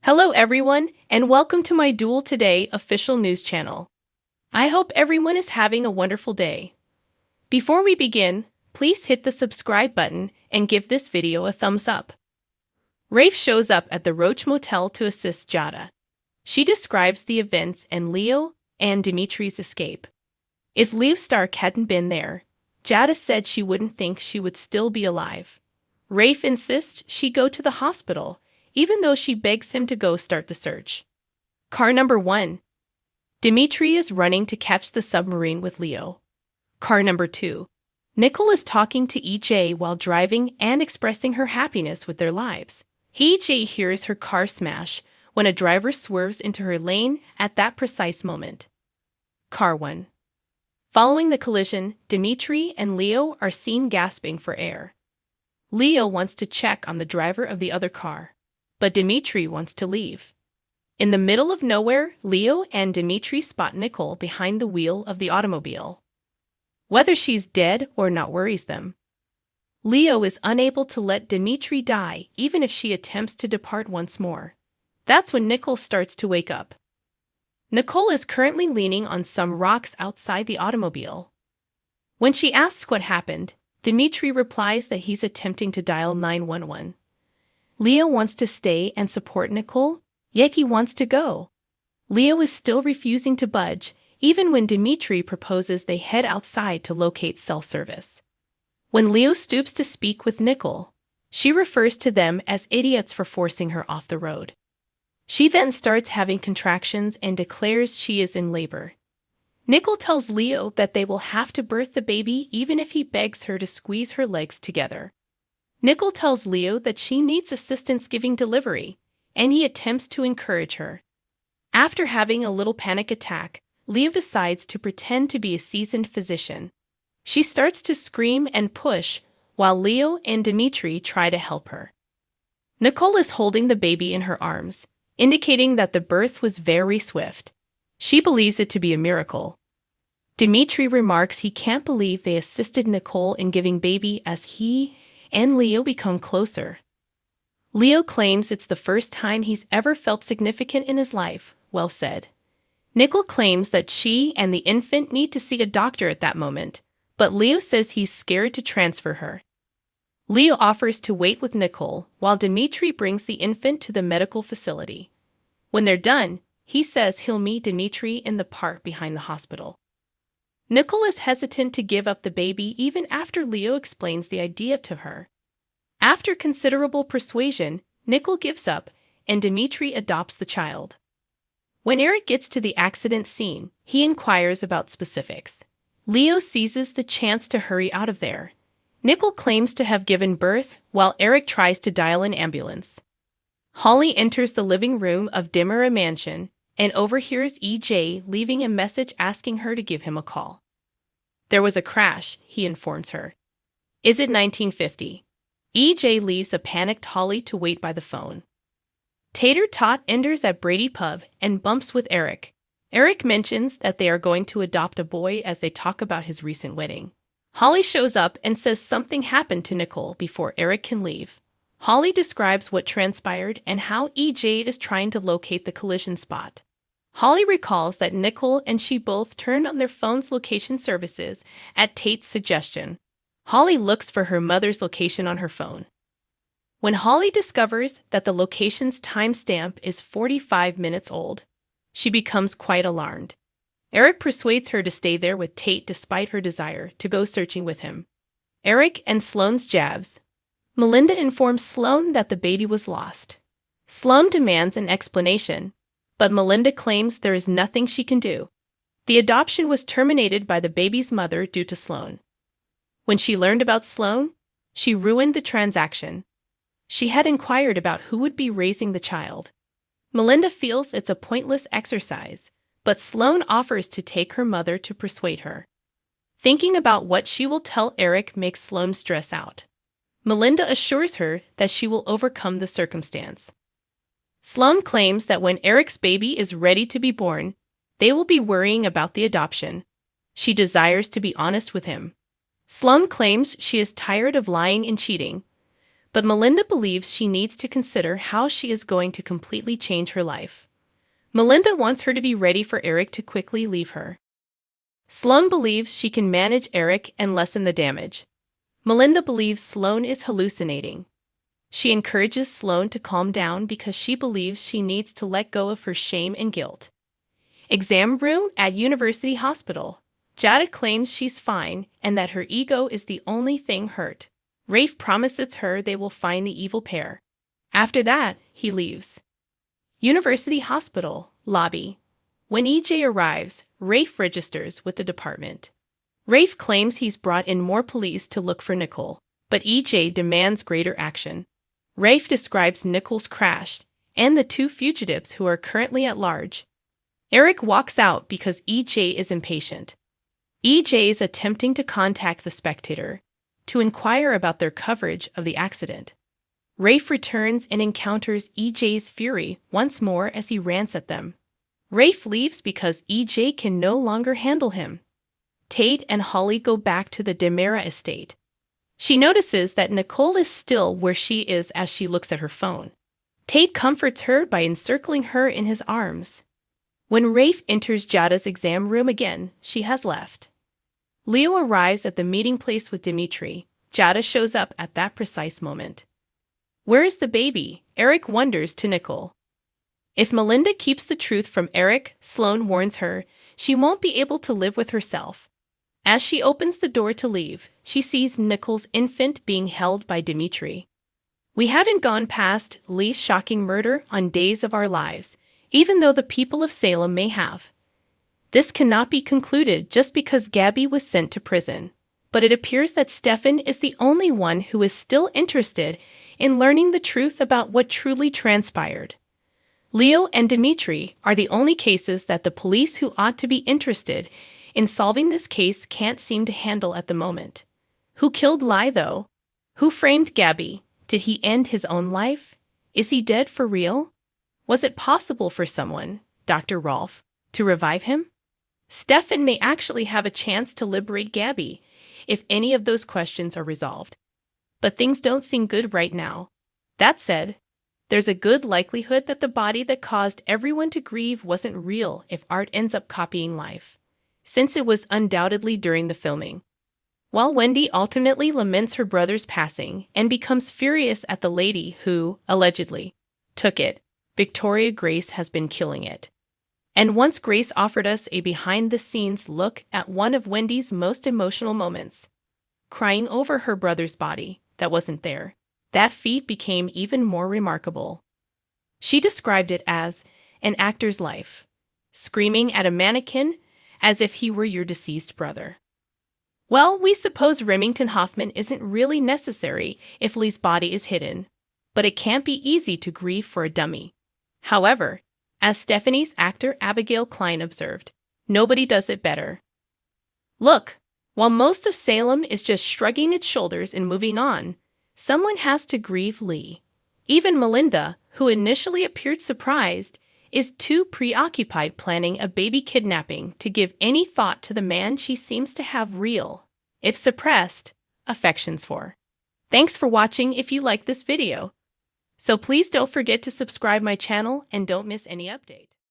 Hello everyone, and welcome to my Duel Today official news channel. I hope everyone is having a wonderful day. Before we begin, please hit the subscribe button and give this video a thumbs up. Rafe shows up at the Roach Motel to assist Jada. She describes the events and Leo and Dimitri's escape. If Leo Stark hadn't been there, Jada said she wouldn't think she would still be alive. Rafe insists she go to the hospital, even though she begs him to go start the search. Car number 1. Dimitri is running to catch the submarine with Leo. Car number 2. Nicole is talking to EJ while driving and expressing her happiness with their lives. EJ hears her car smash when a driver swerves into her lane at that precise moment. Car 1. Following the collision, Dimitri and Leo are seen gasping for air. Leo wants to check on the driver of the other car, but Dimitri wants to leave. In the middle of nowhere, Leo and Dimitri spot Nicole behind the wheel of the automobile. Whether she's dead or not worries them. Leo is unable to let Dimitri die even if she attempts to depart once more. That's when Nicole starts to wake up. Nicole is currently leaning on some rocks outside the automobile. When she asks what happened, Dimitri replies that he's attempting to dial 911. Leo wants to stay and support Nicole, yet he wants to go. Leo is still refusing to budge, even when Dimitri proposes they head outside to locate cell service. When Leo stoops to speak with Nicole, she refers to them as idiots for forcing her off the road. She then starts having contractions and declares she is in labor. Nicole tells Leo that they will have to birth the baby even if he begs her to squeeze her legs together. Nicole tells Leo that she needs assistance giving delivery, and he attempts to encourage her. After having a little panic attack, Leo decides to pretend to be a seasoned physician. She starts to scream and push, while Leo and Dimitri try to help her. Nicole is holding the baby in her arms, indicating that the birth was very swift. She believes it to be a miracle. Dimitri remarks he can't believe they assisted Nicole in giving baby as he and Leo become closer. Leo claims it's the first time he's ever felt significant in his life. Well said. Nicole claims that she and the infant need to see a doctor at that moment, but Leo says he's scared to transfer her. Leo offers to wait with Nicole while Dimitri brings the infant to the medical facility. When they're done, he says he'll meet Dimitri in the park behind the hospital. Nicole is hesitant to give up the baby even after Leo explains the idea to her. After considerable persuasion, Nicole gives up, and Dimitri adopts the child. When Eric gets to the accident scene, he inquires about specifics. Leo seizes the chance to hurry out of there. Nicole claims to have given birth, while Eric tries to dial an ambulance. Holly enters the living room of Dimera Mansion and overhears EJ leaving a message asking her to give him a call. There was a crash, he informs her. Is it 1950? EJ leaves a panicked Holly to wait by the phone. Tater Tot enters at Brady Pub and bumps with Eric. Eric mentions that they are going to adopt a boy as they talk about his recent wedding. Holly shows up and says something happened to Nicole before Eric can leave. Holly describes what transpired and how EJ is trying to locate the collision spot. Holly recalls that Nicole and she both turned on their phone's location services at Tate's suggestion. Holly looks for her mother's location on her phone. When Holly discovers that the location's timestamp is 45 minutes old, she becomes quite alarmed. Eric persuades her to stay there with Tate despite her desire to go searching with him. Eric and Sloane's jabs. Melinda informs Sloane that the baby was lost. Sloane demands an explanation, but Melinda claims there is nothing she can do. The adoption was terminated by the baby's mother due to Sloane. When she learned about Sloane, she ruined the transaction. She had inquired about who would be raising the child. Melinda feels it's a pointless exercise, but Sloane offers to take her mother to persuade her. Thinking about what she will tell Eric makes Sloane stress out. Melinda assures her that she will overcome the circumstance. Sloane claims that when Eric's baby is ready to be born, they will be worrying about the adoption. She desires to be honest with him. Sloane claims she is tired of lying and cheating, But Melinda believes she needs to consider how she is going to completely change her life. Melinda wants her to be ready for Eric to quickly leave her. Sloane believes she can manage Eric and lessen the damage. Melinda believes Sloane is hallucinating. She encourages Sloane to calm down because she believes she needs to let go of her shame and guilt. Exam room at University Hospital. Jada claims she's fine and that her ego is the only thing hurt. Rafe promises her they will find the evil pair. After that, he leaves. University Hospital lobby. When EJ arrives, Rafe registers with the department. Rafe claims he's brought in more police to look for Nicole, but EJ demands greater action. Rafe describes Nicole's crash and the two fugitives who are currently at large. Eric walks out because EJ is impatient. EJ is attempting to contact the Spectator to inquire about their coverage of the accident. Rafe returns and encounters EJ's fury once more as he rants at them. Rafe leaves because EJ can no longer handle him. Tate and Holly go back to the Demera estate. She notices that Nicole is still where she is as she looks at her phone. Tate comforts her by encircling her in his arms. When Rafe enters Jada's exam room again, she has left. Leo arrives at the meeting place with Dimitri. Jada shows up at that precise moment. Where is the baby? Eric wonders to Nicole. If Melinda keeps the truth from Eric, Sloane warns her, she won't be able to live with herself. As she opens the door to leave, she sees Nicole's infant being held by Dimitri. We hadn't gone past Lee's shocking murder on Days of Our Lives, even though the people of Salem may have. This cannot be concluded just because Gabby was sent to prison, but it appears that Stefan is the only one who is still interested in learning the truth about what truly transpired. Leo and Dimitri are the only cases that the police who ought to be interested in solving this case can't seem to handle at the moment. Who killed Lai, though? Who framed Gabby? Did he end his own life? Is he dead for real? Was it possible for someone, Dr. Rolfe, to revive him? Stefan may actually have a chance to liberate Gabby if any of those questions are resolved. But things don't seem good right now. That said, there's a good likelihood that the body that caused everyone to grieve wasn't real if Art ends up copying life, since it was undoubtedly during the filming. While Wendy ultimately laments her brother's passing and becomes furious at the lady who, allegedly, took it, Victoria Grace has been killing it. And once Grace offered us a behind-the-scenes look at one of Wendy's most emotional moments, crying over her brother's body that wasn't there, that feat became even more remarkable. She described it as an actor's life, screaming at a mannequin as if he were your deceased brother. Well, we suppose Remington Hoffman isn't really necessary if Lee's body is hidden, but it can't be easy to grieve for a dummy. However, as Stephanie's actor Abigail Klein observed, nobody does it better. Look, while most of Salem is just shrugging its shoulders and moving on, someone has to grieve Lee. Even Melinda, who initially appeared surprised, is too preoccupied planning a baby kidnapping to give any thought to the man she seems to have real, if suppressed, affections for. Thanks for watching if you like this video. So please don't forget to subscribe my channel and don't miss any update.